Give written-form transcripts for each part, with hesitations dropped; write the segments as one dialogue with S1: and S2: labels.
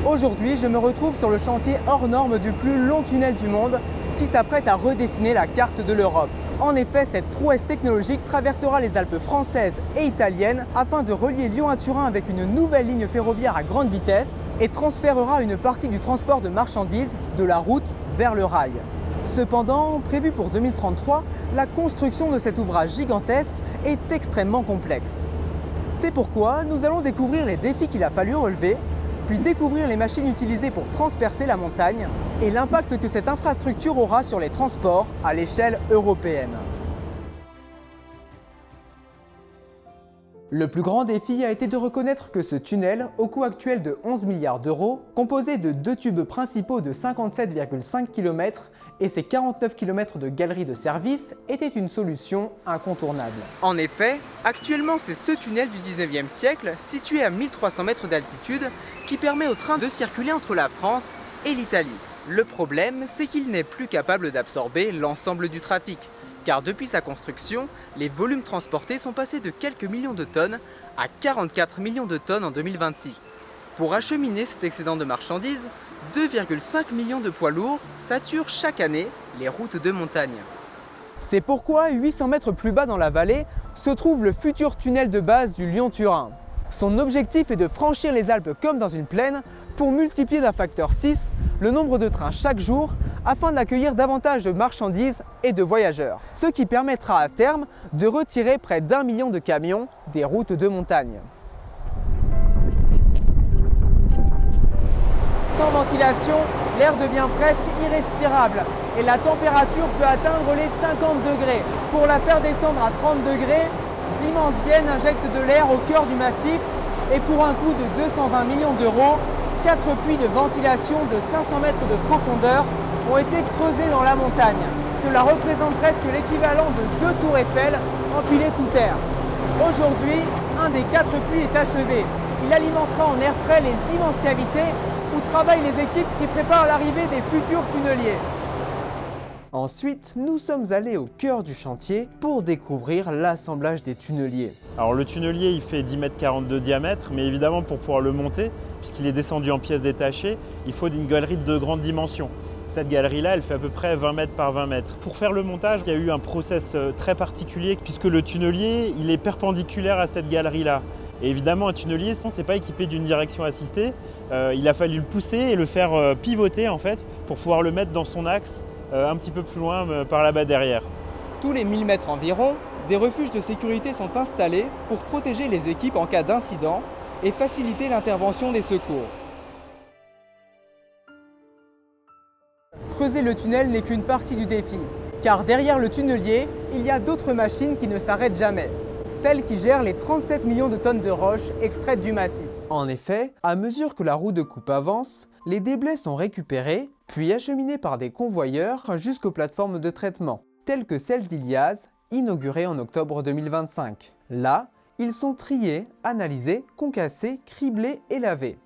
S1: Aujourd'hui, je me retrouve sur le chantier hors norme du plus long tunnel du monde qui s'apprête à redessiner la carte de l'Europe. En effet, cette prouesse technologique traversera les Alpes françaises et italiennes afin de relier Lyon à Turin avec une nouvelle ligne ferroviaire à grande vitesse et transférera une partie du transport de marchandises de la route vers le rail. Cependant, prévu pour 2033, la construction de cet ouvrage gigantesque est extrêmement complexe. C'est pourquoi nous allons découvrir les défis qu'il a fallu relever, puis découvrir les machines utilisées pour transpercer la montagne et l'impact que cette infrastructure aura sur les transports à l'échelle européenne. Le plus grand défi a été de reconnaître que ce tunnel, au coût actuel de 11 milliards d'euros, composé de deux tubes principaux de 57,5 km et ses 49 km de galeries de service, était une solution incontournable. En effet, actuellement c'est ce tunnel du 19e siècle, situé à 1300 mètres d'altitude, qui permet au train de circuler entre la France et l'Italie. Le problème, c'est qu'il n'est plus capable d'absorber l'ensemble du trafic, car depuis sa construction, les volumes transportés sont passés de quelques millions de tonnes à 44 millions de tonnes en 2026. Pour acheminer cet excédent de marchandises, 2,5 millions de poids lourds saturent chaque année les routes de montagne. C'est pourquoi 800 mètres plus bas dans la vallée se trouve le futur tunnel de base du Lyon-Turin. Son objectif est de franchir les Alpes comme dans une plaine pour multiplier d'un facteur 6 le nombre de trains chaque jour afin d'accueillir davantage de marchandises et de voyageurs. Ce qui permettra à terme de retirer près d'1 million de camions des routes de montagne. Sans ventilation, l'air devient presque irrespirable et la température peut atteindre les 50 degrés. Pour la faire descendre à 30 degrés, d'immenses gaines injectent de l'air au cœur du massif et pour un coût de 220 millions d'euros, 4 puits de ventilation de 500 mètres de profondeur ont été creusés dans la montagne. Cela représente presque l'équivalent de 2 tours Eiffel empilées sous terre. Aujourd'hui, un des 4 puits est achevé. Il alimentera en air frais les immenses cavités où travaillent les équipes qui préparent l'arrivée des futurs tunneliers. Ensuite, nous sommes allés au cœur du chantier pour découvrir l'assemblage des tunneliers.
S2: Alors le tunnelier, il fait 10,40 m de diamètre, mais évidemment pour pouvoir le monter, puisqu'il est descendu en pièces détachées, il faut une galerie de grande dimension. Cette galerie-là, elle fait à peu près 20 mètres par 20 mètres. Pour faire le montage, il y a eu un process très particulier, puisque le tunnelier, il est perpendiculaire à cette galerie-là. Et évidemment, un tunnelier, c'est pas équipé d'une direction assistée. Il a fallu le pousser et le faire pivoter en fait, pour pouvoir le mettre dans son axe un petit peu plus loin par là-bas derrière.
S1: Tous les 1000 mètres environ, des refuges de sécurité sont installés pour protéger les équipes en cas d'incident et faciliter l'intervention des secours. Creuser le tunnel n'est qu'une partie du défi, car derrière le tunnelier, il y a d'autres machines qui ne s'arrêtent jamais. Celles qui gèrent les 37 millions de tonnes de roches extraites du massif. En effet, à mesure que la roue de coupe avance, les déblais sont récupérés, puis acheminés par des convoyeurs jusqu'aux plateformes de traitement, telles que celle d'Ilias, inaugurée en octobre 2025. Là, ils sont triés, analysés, concassés, criblés et lavés.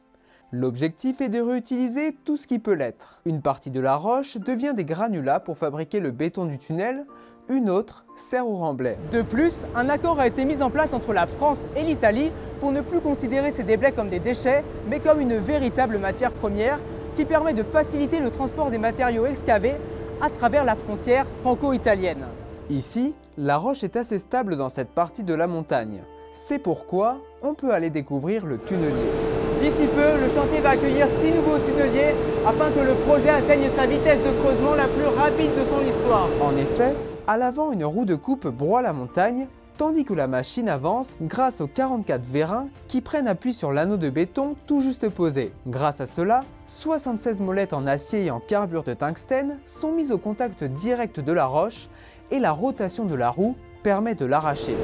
S1: L'objectif est de réutiliser tout ce qui peut l'être. Une partie de la roche devient des granulats pour fabriquer le béton du tunnel, une autre sert au remblai. De plus, un accord a été mis en place entre la France et l'Italie pour ne plus considérer ces déblais comme des déchets, mais comme une véritable matière première qui permet de faciliter le transport des matériaux excavés à travers la frontière franco-italienne. Ici, la roche est assez stable dans cette partie de la montagne. C'est pourquoi on peut aller découvrir le tunnelier. D'ici peu, le chantier va accueillir 6 nouveaux tunneliers afin que le projet atteigne sa vitesse de creusement la plus rapide de son histoire. En effet, à l'avant, une roue de coupe broie la montagne, tandis que la machine avance grâce aux 44 vérins qui prennent appui sur l'anneau de béton tout juste posé. Grâce à cela, 76 molettes en acier et en carbure de tungstène sont mises au contact direct de la roche et la rotation de la roue permet de l'arracher.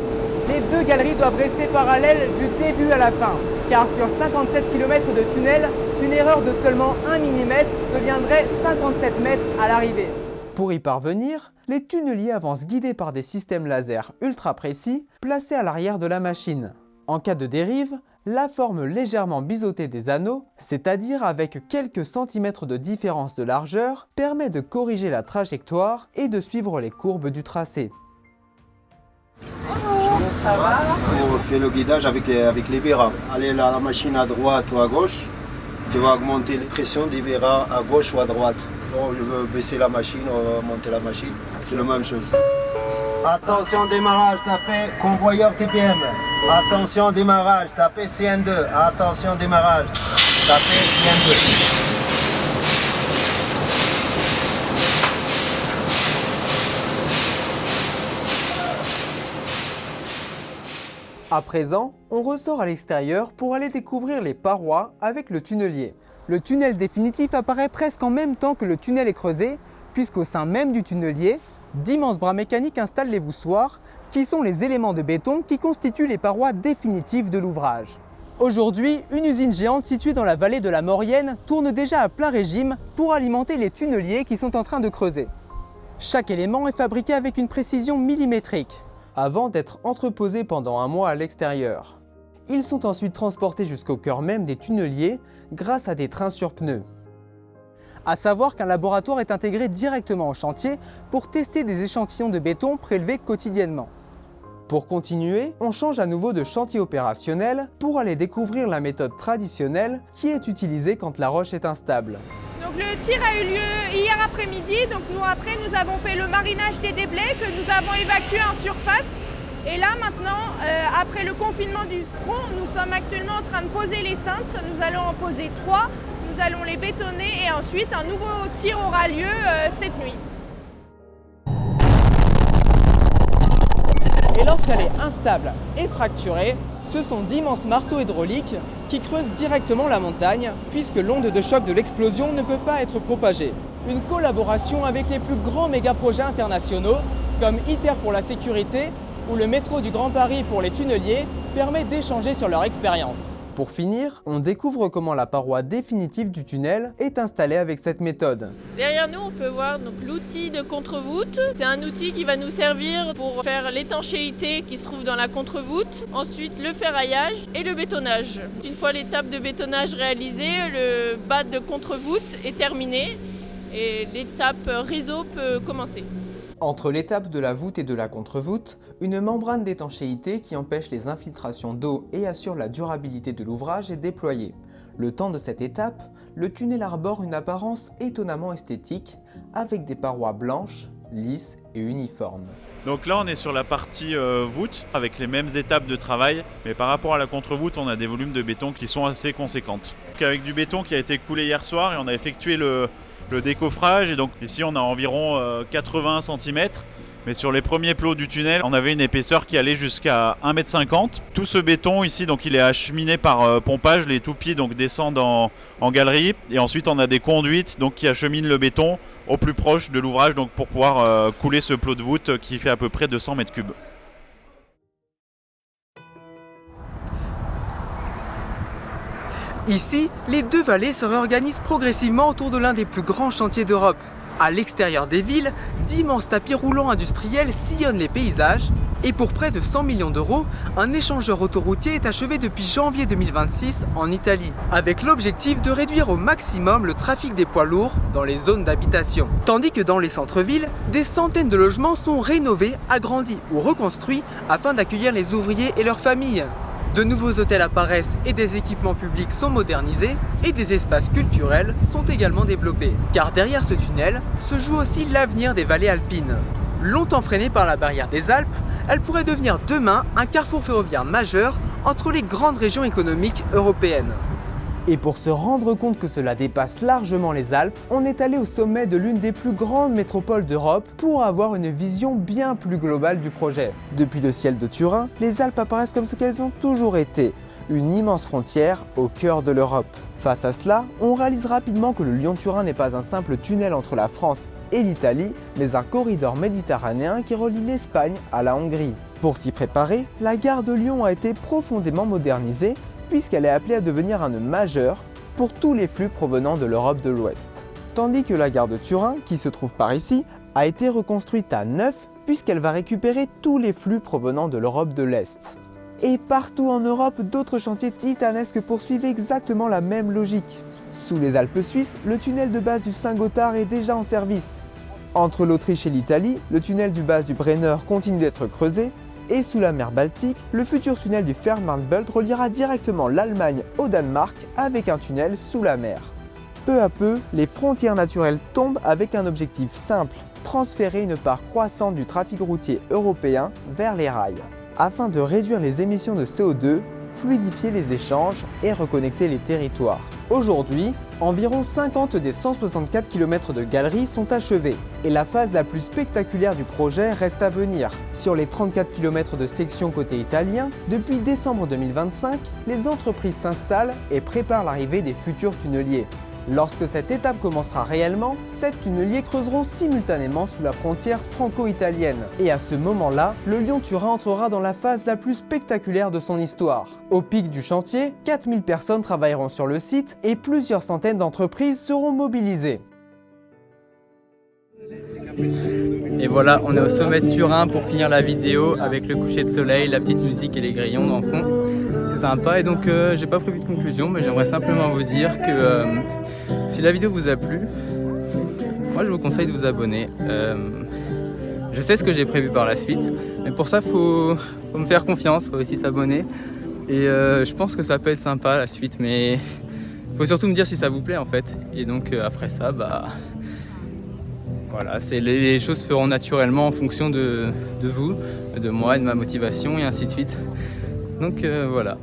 S1: Les deux galeries doivent rester parallèles du début à la fin, car sur 57 km de tunnel, une erreur de seulement 1 mm deviendrait 57 mètres à l'arrivée. Pour y parvenir, les tunneliers avancent guidés par des systèmes laser ultra précis placés à l'arrière de la machine. En cas de dérive, la forme légèrement biseautée des anneaux, c'est-à-dire avec quelques centimètres de différence de largeur, permet de corriger la trajectoire et de suivre les courbes du tracé.
S3: Ça va? On fait le guidage avec les vérins. Aller la machine à droite ou à gauche, Tu vas augmenter la pression, tu verras à gauche ou à droite. Oh, je veux baisser la machine, monter la machine, c'est la même chose. Attention démarrage, tapez convoyeur TPM. Attention démarrage, tapez CN2. Attention démarrage, tapez CN2.
S1: À présent, on ressort à l'extérieur pour aller découvrir les parois avec le tunnelier. Le tunnel définitif apparaît presque en même temps que le tunnel est creusé, puisqu'au sein même du tunnelier, d'immenses bras mécaniques installent les voussoirs, qui sont les éléments de béton qui constituent les parois définitives de l'ouvrage. Aujourd'hui, une usine géante située dans la vallée de la Maurienne tourne déjà à plein régime pour alimenter les tunneliers qui sont en train de creuser. Chaque élément est fabriqué avec une précision millimétrique, avant d'être entreposés pendant un mois à l'extérieur. Ils sont ensuite transportés jusqu'au cœur même des tunneliers grâce à des trains sur pneus. À savoir qu'un laboratoire est intégré directement au chantier pour tester des échantillons de béton prélevés quotidiennement. Pour continuer, on change à nouveau de chantier opérationnel pour aller découvrir la méthode traditionnelle qui est utilisée quand la roche est instable.
S4: Donc le tir a eu lieu hier après-midi, donc nous avons fait le marinage des déblais que nous avons évacués en surface. Et là maintenant, après le confinement du front, nous sommes actuellement en train de poser les cintres. Nous allons en poser 3, nous allons les bétonner et ensuite un nouveau tir aura lieu cette nuit.
S1: Et lorsqu'elle est instable et fracturée, ce sont d'immenses marteaux hydrauliques qui creusent directement la montagne, puisque l'onde de choc de l'explosion ne peut pas être propagée. Une collaboration avec les plus grands méga-projets internationaux, comme ITER pour la sécurité ou le métro du Grand Paris pour les tunneliers, permet d'échanger sur leur expérience. Pour finir, on découvre comment la paroi définitive du tunnel est installée avec cette méthode.
S5: Derrière nous, on peut voir l'outil de contre-voûte. C'est un outil qui va nous servir pour faire l'étanchéité qui se trouve dans la contre-voûte. Ensuite, le ferraillage et le bétonnage. Une fois l'étape de bétonnage réalisée, le bas de contre-voûte est terminé et l'étape réseau peut commencer.
S1: Entre l'étape de la voûte et de la contre-voûte, une membrane d'étanchéité qui empêche les infiltrations d'eau et assure la durabilité de l'ouvrage est déployée. Le temps de cette étape, le tunnel arbore une apparence étonnamment esthétique, avec des parois blanches, lisses et uniformes.
S2: Donc là on est sur la partie voûte avec les mêmes étapes de travail, mais par rapport à la contre-voûte on a des volumes de béton qui sont assez conséquentes. Avec du béton qui a été coulé hier soir et on a effectué le décoffrage, et donc ici on a environ 80 cm, mais sur les premiers plots du tunnel on avait une épaisseur qui allait jusqu'à 1,50 m. Tout ce béton ici donc il est acheminé par pompage, les toupies donc descendent en galerie, et ensuite on a des conduites donc qui acheminent le béton au plus proche de l'ouvrage donc pour pouvoir couler ce plot de voûte qui fait à peu près 200 m3.
S1: Ici, les deux vallées se réorganisent progressivement autour de l'un des plus grands chantiers d'Europe. À l'extérieur des villes, d'immenses tapis roulants industriels sillonnent les paysages. Et pour près de 100 millions d'euros, un échangeur autoroutier est achevé depuis janvier 2026 en Italie, avec l'objectif de réduire au maximum le trafic des poids lourds dans les zones d'habitation. Tandis que dans les centres-villes, des centaines de logements sont rénovés, agrandis ou reconstruits afin d'accueillir les ouvriers et leurs familles. De nouveaux hôtels apparaissent et des équipements publics sont modernisés et des espaces culturels sont également développés. Car derrière ce tunnel se joue aussi l'avenir des vallées alpines. Longtemps freinée par la barrière des Alpes, elle pourrait devenir demain un carrefour ferroviaire majeur entre les grandes régions économiques européennes. Et pour se rendre compte que cela dépasse largement les Alpes, on est allé au sommet de l'une des plus grandes métropoles d'Europe pour avoir une vision bien plus globale du projet. Depuis le ciel de Turin, les Alpes apparaissent comme ce qu'elles ont toujours été, une immense frontière au cœur de l'Europe. Face à cela, on réalise rapidement que le Lyon-Turin n'est pas un simple tunnel entre la France et l'Italie, mais un corridor méditerranéen qui relie l'Espagne à la Hongrie. Pour s'y préparer, la gare de Lyon a été profondément modernisée, puisqu'elle est appelée à devenir un nœud majeur pour tous les flux provenant de l'Europe de l'Ouest. Tandis que la gare de Turin, qui se trouve par ici, a été reconstruite à neuf puisqu'elle va récupérer tous les flux provenant de l'Europe de l'Est. Et partout en Europe, d'autres chantiers titanesques poursuivent exactement la même logique. Sous les Alpes suisses, le tunnel de base du Saint-Gothard est déjà en service. Entre l'Autriche et l'Italie, le tunnel du bas du Brenner continue d'être creusé, Et sous la mer Baltique, le futur tunnel du Fehmarnbelt reliera directement l'Allemagne au Danemark avec un tunnel sous la mer. Peu à peu, les frontières naturelles tombent avec un objectif simple, transférer une part croissante du trafic routier européen vers les rails. Afin de réduire les émissions de CO2, fluidifier les échanges et reconnecter les territoires. Aujourd'hui, environ 50 des 164 km de galeries sont achevés et la phase la plus spectaculaire du projet reste à venir. Sur les 34 km de section côté italien, depuis décembre 2025, les entreprises s'installent et préparent l'arrivée des futurs tunneliers. Lorsque cette étape commencera réellement, 7 tunneliers creuseront simultanément sous la frontière franco-italienne. Et à ce moment-là, le Lyon-Turin entrera dans la phase la plus spectaculaire de son histoire. Au pic du chantier, 4000 personnes travailleront sur le site et plusieurs centaines d'entreprises seront mobilisées.
S6: Et voilà, on est au sommet de Turin pour finir la vidéo avec le coucher de soleil, la petite musique et les grillons dans le fond. C'est sympa et donc j'ai pas prévu de conclusion, mais j'aimerais simplement vous dire que si la vidéo vous a plu, moi je vous conseille de vous abonner. Je sais ce que j'ai prévu par la suite, mais pour ça faut me faire confiance, faut aussi s'abonner. Et je pense que ça peut être sympa la suite, mais faut surtout me dire si ça vous plaît en fait. Et donc après ça, voilà, les choses se feront naturellement en fonction de vous, de moi et de ma motivation et ainsi de suite. Donc voilà.